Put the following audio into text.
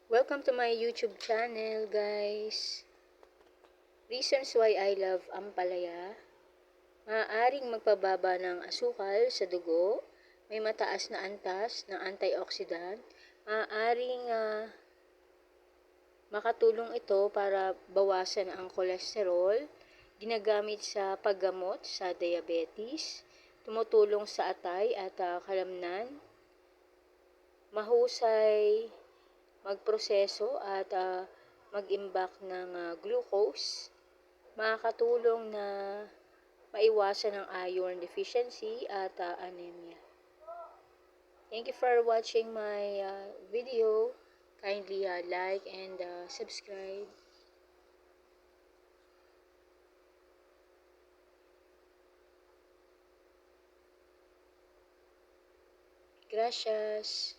Welcome to my YouTube channel, guys. Reasons why I love ampalaya. Maaaring magpababa ng asukal sa dugo, may mataas na antas ng antioxidant, maaaring makatulong ito para bawasan ang kolesterol, ginagamit sa paggamot sa diabetes, tumutulong sa atay at kalamnan, mahusay magproseso at mag-imbak ng glucose, makakatulong na maiwasan ang iron deficiency at anemia. Thank you for watching my video. Kindly like and subscribe. Gracias.